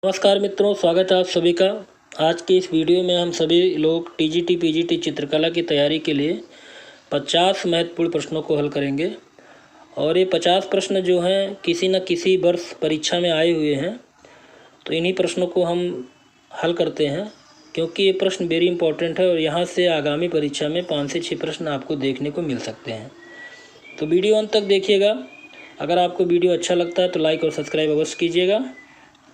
नमस्कार मित्रों, स्वागत है आप सभी का। आज की इस वीडियो में हम सभी लोग टीजीटी पीजीटी चित्रकला की तैयारी के लिए 50 महत्वपूर्ण प्रश्नों को हल करेंगे। और ये 50 प्रश्न जो हैं किसी न किसी वर्ष परीक्षा में आए हुए हैं, तो इन्हीं प्रश्नों को हम हल करते हैं क्योंकि ये प्रश्न वेरी इंपॉर्टेंट है और यहाँ से आगामी परीक्षा में 5 से 6 प्रश्न आपको देखने को मिल सकते हैं। तो वीडियो अंत तक देखिएगा। अगर आपको वीडियो अच्छा लगता है तो लाइक और सब्सक्राइब अवश्य कीजिएगा।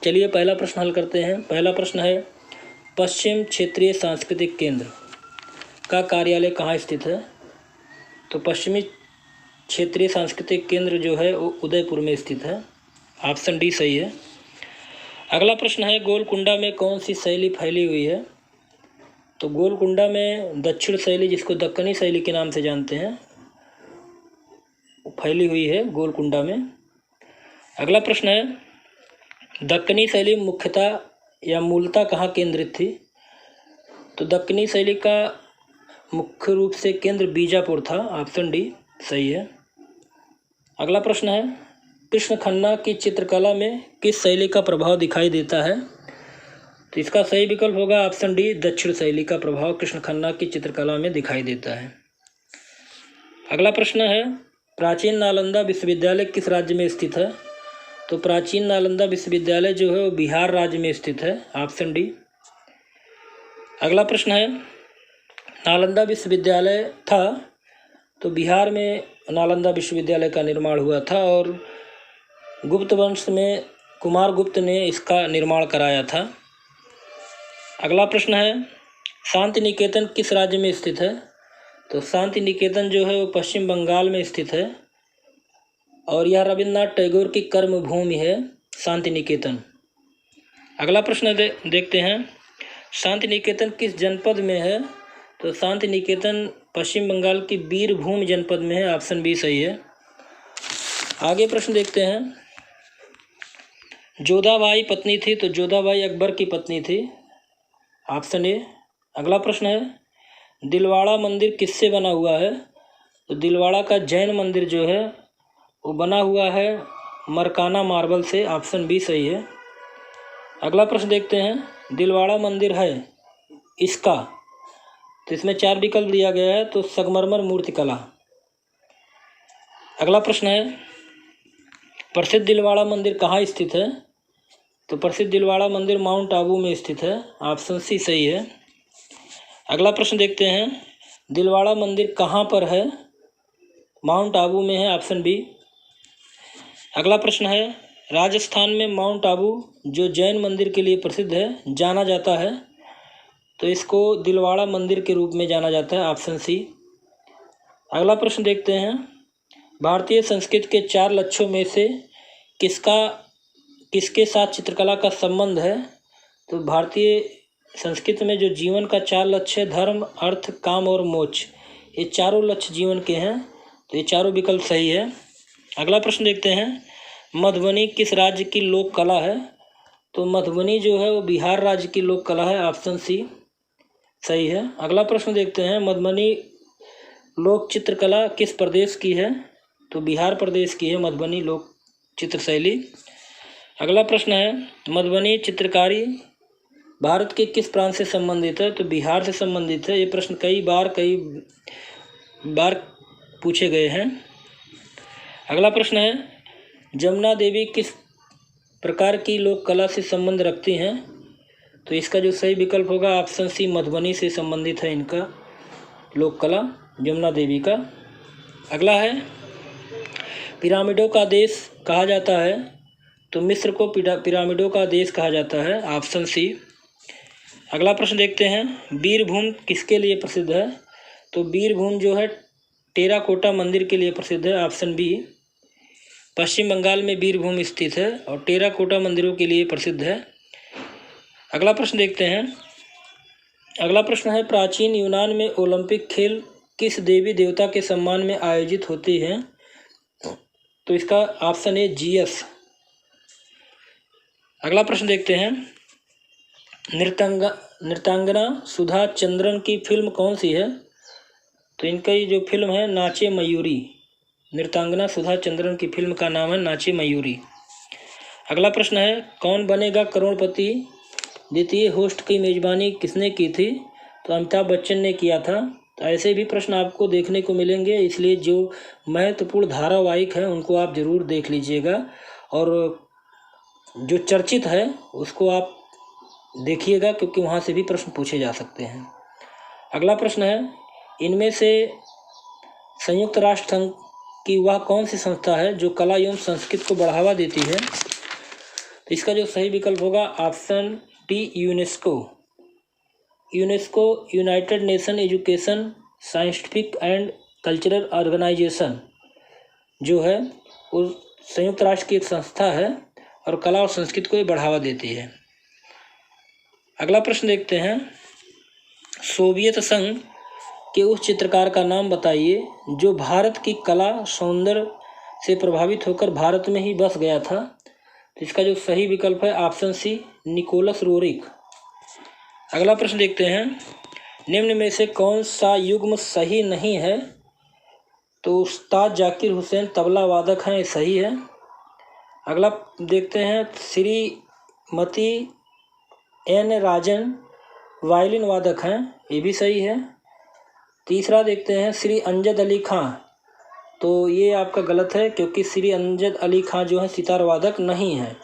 चलिए पहला प्रश्न हल करते हैं। पहला प्रश्न है, पश्चिम क्षेत्रीय सांस्कृतिक केंद्र का कार्यालय कहाँ स्थित है? तो पश्चिमी क्षेत्रीय सांस्कृतिक केंद्र जो है वो उदयपुर में स्थित है। ऑप्शन डी सही है। अगला प्रश्न है, गोलकुंडा में कौन सी शैली फैली हुई है? तो गोलकुंडा में दक्षिण शैली, जिसको दक्कनी शैली के नाम से जानते हैं, फैली हुई है गोलकुंडा में। अगला प्रश्न है, दक्कनी शैली मुख्यतः या मूलतः कहाँ केंद्रित थी? तो दक्कनी शैली का मुख्य रूप से केंद्र बीजापुर था। ऑप्शन डी सही है। अगला प्रश्न है, कृष्ण खन्ना की चित्रकला में किस शैली का प्रभाव दिखाई देता है? तो इसका सही विकल्प होगा ऑप्शन डी, दक्षिण शैली का प्रभाव कृष्ण खन्ना की चित्रकला में दिखाई देता है। अगला प्रश्न है, प्राचीन नालंदा विश्वविद्यालय किस राज्य में स्थित है? तो प्राचीन नालंदा विश्वविद्यालय जो है वो बिहार राज्य में स्थित है। Option D. अगला प्रश्न है, नालंदा विश्वविद्यालय था तो बिहार में नालंदा विश्वविद्यालय का निर्माण हुआ था और गुप्त वंश में कुमार गुप्त ने इसका निर्माण कराया था। अगला प्रश्न है, शांति निकेतन किस राज्य में स्थित है? तो शांति निकेतन जो है वो पश्चिम बंगाल में स्थित है और यह रविन्द्रनाथ टैगोर की कर्म भूमि है शांति निकेतन। अगला प्रश्न देखते हैं, शांति निकेतन किस जनपद में है? तो शांति निकेतन पश्चिम बंगाल की बीरभूम जनपद में है। ऑप्शन बी सही है। आगे प्रश्न देखते हैं, जोधाबाई पत्नी थी तो जोधाबाई अकबर की पत्नी थी। Option A. अगला प्रश्न है, दिलवाड़ा मंदिर किससे बना हुआ है? तो दिलवाड़ा का जैन मंदिर जो है वो बना हुआ है मरकाना मार्बल से। ऑप्शन बी सही है। अगला प्रश्न देखते हैं, दिलवाड़ा मंदिर है इसका, तो इसमें 4 विकल्प दिया गया है, तो संगमरमर मूर्तिकला। अगला प्रश्न है, प्रसिद्ध दिलवाड़ा मंदिर कहाँ स्थित है? तो प्रसिद्ध दिलवाड़ा मंदिर माउंट आबू में स्थित है। ऑप्शन सी सही है। अगला प्रश्न देखते हैं, दिलवाड़ा मंदिर कहाँ पर है? माउंट आबू में है। Option B. अगला प्रश्न है, राजस्थान में माउंट आबू जो जैन मंदिर के लिए प्रसिद्ध है, जाना जाता है, तो इसको दिलवाड़ा मंदिर के रूप में जाना जाता है। Option C. अगला प्रश्न देखते हैं, भारतीय संस्कृति के 4 लक्ष्यों में से किसके साथ चित्रकला का संबंध है? तो भारतीय संस्कृति में जो जीवन का 4 लक्ष्य है, धर्म, अर्थ, काम और मोक्ष, ये चारों लक्ष्य जीवन के हैं, तो ये चारों विकल्प सही है। अगला प्रश्न देखते हैं, मधुबनी किस राज्य की लोक कला है? तो मधुबनी जो है वो बिहार राज्य की लोक कला है। ऑप्शन सी सही है। अगला प्रश्न देखते हैं, मधुबनी लोक चित्रकला किस प्रदेश की है? तो बिहार प्रदेश की है मधुबनी लोक चित्र शैली। अगला प्रश्न है, मधुबनी चित्रकारी भारत के किस प्रांत से संबंधित है? तो बिहार से संबंधित है। ये प्रश्न कई बार पूछे गए हैं। अगला प्रश्न है, जमुना देवी किस प्रकार की लोक कला से संबंध रखती हैं? तो इसका जो सही विकल्प होगा ऑप्शन सी, मधुबनी से संबंधित है इनका लोक कला, जमुना देवी का। अगला है, पिरामिडों का देश कहा जाता है, तो मिस्र को पिरामिडों का देश कहा जाता है। Option C. अगला प्रश्न देखते हैं, बीरभूम किसके लिए प्रसिद्ध है? तो बीरभूम जो है टेराकोटा मंदिर के लिए प्रसिद्ध है। Option B. पश्चिम बंगाल में बीरभूम स्थित है और टेराकोटा मंदिरों के लिए प्रसिद्ध है। अगला प्रश्न देखते हैं, अगला प्रश्न है, प्राचीन यूनान में ओलंपिक खेल किस देवी देवता के सम्मान में आयोजित होती हैं? तो इसका ऑप्शन है जीएस। अगला प्रश्न देखते हैं, नृत्यांगना सुधा चंद्रन की फिल्म कौन सी है? तो इनका ये जो फिल्म है नाचे मयूरी, नृत्यांगना सुधा चंद्रन की फिल्म का नाम है नाचे मयूरी। अगला प्रश्न है, कौन बनेगा करोड़पति द्वितीय होस्ट की मेज़बानी किसने की थी? तो अमिताभ बच्चन ने किया था। तो ऐसे भी प्रश्न आपको देखने को मिलेंगे, इसलिए जो महत्वपूर्ण धारावाहिक हैं उनको आप ज़रूर देख लीजिएगा और जो चर्चित है उसको आप देखिएगा, क्योंकि वहाँ से भी प्रश्न पूछे जा सकते हैं। अगला प्रश्न है, इनमें से संयुक्त राष्ट्र संघ की वह कौन सी संस्था है जो कला एवं संस्कृति को बढ़ावा देती है? तो इसका जो सही विकल्प होगा option D, UNESCO. UNESCO united nation education scientific and cultural organisation जो है वो संयुक्त राष्ट्र की एक संस्था है और कला और संस्कृति को बढ़ावा देती है। अगला प्रश्न देखते हैं, सोवियत संघ के उस चित्रकार का नाम बताइए जो भारत की कला सौंदर्य से प्रभावित होकर भारत में ही बस गया था। तो इसका जो सही विकल्प है ऑप्शन सी, निकोलस रोरिक। अगला प्रश्न देखते हैं, निम्न में से कौन सा युग्म सही नहीं है? तो उस्ताद जाकिर हुसैन तबला वादक हैं, ये सही है। अगला देखते हैं, श्रीमती एन राजन वायलिन वादक हैं, ये भी सही है। तीसरा देखते हैं, श्री अमजद अली खां, तो ये आपका गलत है, क्योंकि श्री अमजद अली खां जो है सितार वादक नहीं हैं,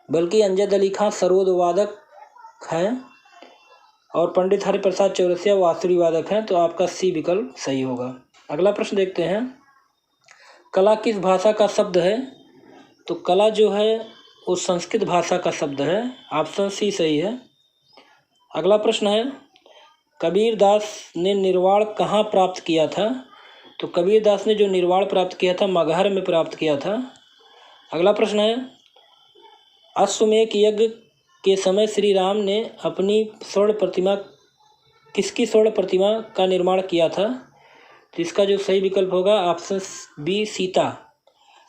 बल्कि अमजद अली खां सरोद वादक हैं और पंडित हरिप्रसाद चौरसिया बांसुरी वादक हैं। तो आपका सी विकल्प सही होगा। अगला प्रश्न देखते हैं, कला किस भाषा का शब्द है? तो कला जो है वो संस्कृत भाषा का शब्द है, ऑप्शन सी सही है। अगला प्रश्न है, कबीर दास ने निर्वाण कहाँ प्राप्त किया था? तो कबीर दास ने जो निर्वाण प्राप्त किया था मगहर में प्राप्त किया था। अगला प्रश्न है, अश्वमेध यज्ञ के समय श्री राम ने अपनी स्वर्ण प्रतिमा किसकी स्वर्ण प्रतिमा का निर्माण किया था? तो इसका जो सही विकल्प होगा ऑप्शन बी, सीता।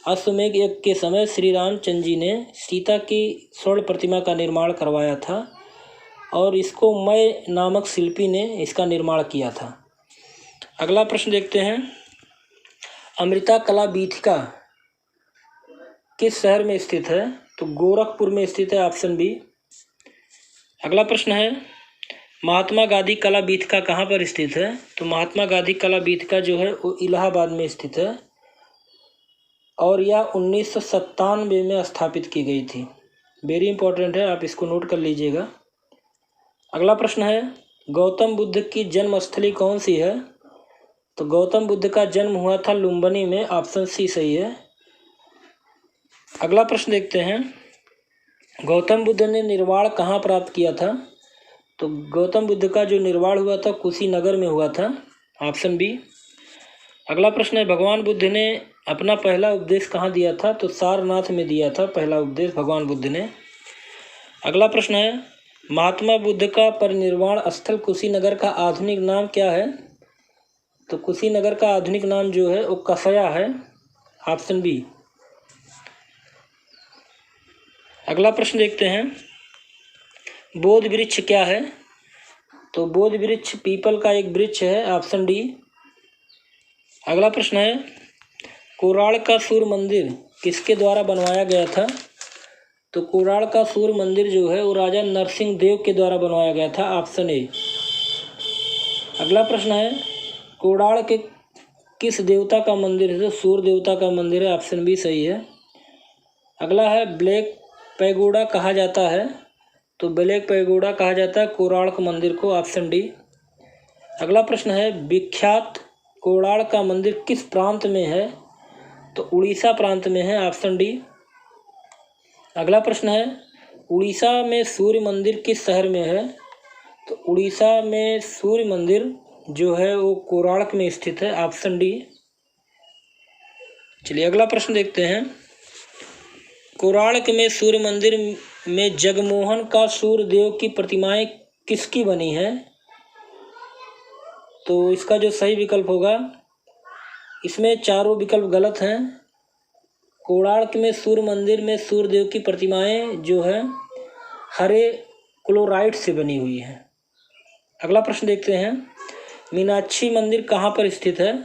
अश्वमेध यज्ञ के समय श्री रामचंद्र जी ने सीता की स्वर्ण प्रतिमा का निर्माण करवाया था और इसको मय नामक शिल्पी ने इसका निर्माण किया था। अगला प्रश्न देखते हैं, अमृता कला वीथिका किस शहर में स्थित है? तो गोरखपुर में स्थित है, ऑप्शन बी। अगला प्रश्न है, महात्मा गांधी कला वीथिका कहाँ पर स्थित है? तो महात्मा गांधी कला वीथिका जो है वो इलाहाबाद में स्थित है और यह 1997 में स्थापित की गई थी। वेरी इंपॉर्टेंट है, आप इसको नोट कर लीजिएगा। अगला प्रश्न है, गौतम बुद्ध की जन्मस्थली कौन सी है? तो गौतम बुद्ध का जन्म हुआ था लुम्बिनी में, ऑप्शन सी सही है। अगला प्रश्न देखते हैं, गौतम बुद्ध ने निर्वाण कहाँ प्राप्त किया था? तो गौतम बुद्ध का जो निर्वाण हुआ था कुशीनगर में हुआ था, ऑप्शन बी। अगला प्रश्न है, भगवान बुद्ध ने अपना पहला उपदेश कहाँ दिया था? तो सारनाथ में दिया था पहला उपदेश भगवान बुद्ध ने। अगला प्रश्न है, महात्मा बुद्ध का परिनिर्वाण स्थल कुशीनगर का आधुनिक नाम क्या है? तो कुशीनगर का आधुनिक नाम जो है वो कसया है, ऑप्शन बी। अगला प्रश्न देखते हैं, बोध वृक्ष क्या है? तो बोध वृक्ष पीपल का एक वृक्ष है, ऑप्शन डी। अगला प्रश्न है, कोराड़ का सूर्य मंदिर किसके द्वारा बनवाया गया था? तो कोराड़ का सूर्य मंदिर जो है वो राजा नरसिंह देव के द्वारा बनवाया गया था, ऑप्शन ए। अगला प्रश्न है, कोराड़ के किस देवता का मंदिर है? तो सूर्य देवता का मंदिर है, ऑप्शन बी सही है। अगला है, ब्लैक पैगोडा कहा जाता है? तो ब्लैक पैगोडा कहा जाता है कोणार्क मंदिर को, ऑप्शन डी। अगला प्रश्न है, विख्यात कोणार्क का मंदिर किस प्रांत में है? तो उड़ीसा प्रांत में है, ऑप्शन डी। अगला प्रश्न है, उड़ीसा में सूर्य मंदिर किस शहर में है? तो उड़ीसा में सूर्य मंदिर जो है वो कोणार्क में स्थित है, ऑप्शन डी। चलिए अगला प्रश्न देखते हैं, कोणार्क में सूर्य मंदिर में जगमोहन का सूर्य देव की प्रतिमाएं किसकी बनी हैं? तो इसका जो सही विकल्प होगा, इसमें चारों विकल्प गलत हैं। कोणार्क में सूर्य मंदिर में सूर्य देव की प्रतिमाएं जो है हरे क्लोराइट से बनी हुई हैं। अगला प्रश्न देखते हैं, मीनाक्षी मंदिर कहाँ पर स्थित है?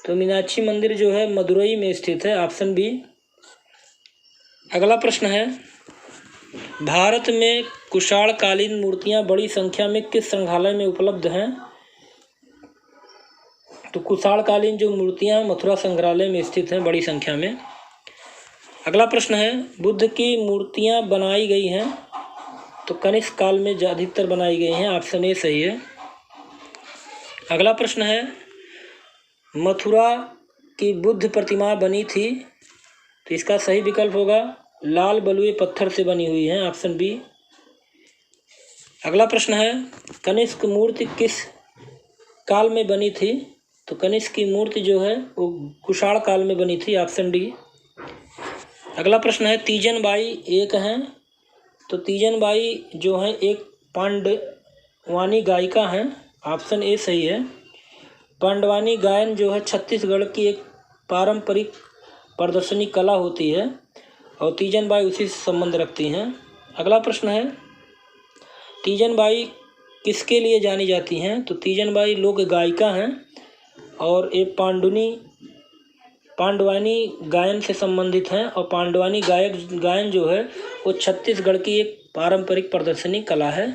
तो मीनाक्षी मंदिर जो है मदुरई में स्थित है, ऑप्शन बी। अगला प्रश्न है, भारत में कुषाणकालीन मूर्तियां बड़ी संख्या में किस संग्रहालय में उपलब्ध हैं? तो कुषाणकालीन जो मूर्तियां मथुरा संग्रहालय में स्थित हैं बड़ी संख्या में। अगला प्रश्न है, बुद्ध की मूर्तियां बनाई गई हैं तो कनिष्क काल में अधिकतर बनाई गई हैं, ऑप्शन ए सही है। अगला प्रश्न है, मथुरा की बुद्ध प्रतिमा बनी थी तो इसका सही विकल्प होगा लाल बलुए पत्थर से बनी हुई है, ऑप्शन बी। अगला प्रश्न है, कनिष्क मूर्ति किस काल में बनी थी? तो कनिष्क की मूर्ति जो है वो कुषाण काल में बनी थी, ऑप्शन डी। अगला प्रश्न है, तीजन बाई एक हैं तो तीजन बाई जो है एक पांडवानी गायिका हैं, ऑप्शन ए सही है। पांडवानी गायन जो है छत्तीसगढ़ की एक पारंपरिक प्रदर्शनी कला होती है और तीजन बाई उसी से संबंध रखती हैं। अगला प्रश्न है, तीजन बाई किसके लिए जानी जाती हैं? तो तीजन बाई लोक गायिका हैं और एक पांडवानी गायन से संबंधित हैं और पांडवानी गायन जो है वो छत्तीसगढ़ की एक पारंपरिक प्रदर्शनी कला है।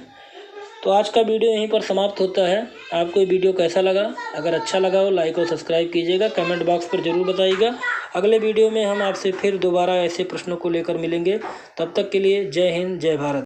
तो आज का वीडियो यहीं पर समाप्त होता है। आपको ये वीडियो कैसा लगा? अगर अच्छा लगा हो लाइक और सब्सक्राइब कीजिएगा, कमेंट बॉक्स पर ज़रूर बताइएगा। अगले वीडियो में हम आपसे फिर दोबारा ऐसे प्रश्नों को लेकर मिलेंगे। तब तक के लिए जय हिंद, जय भारत।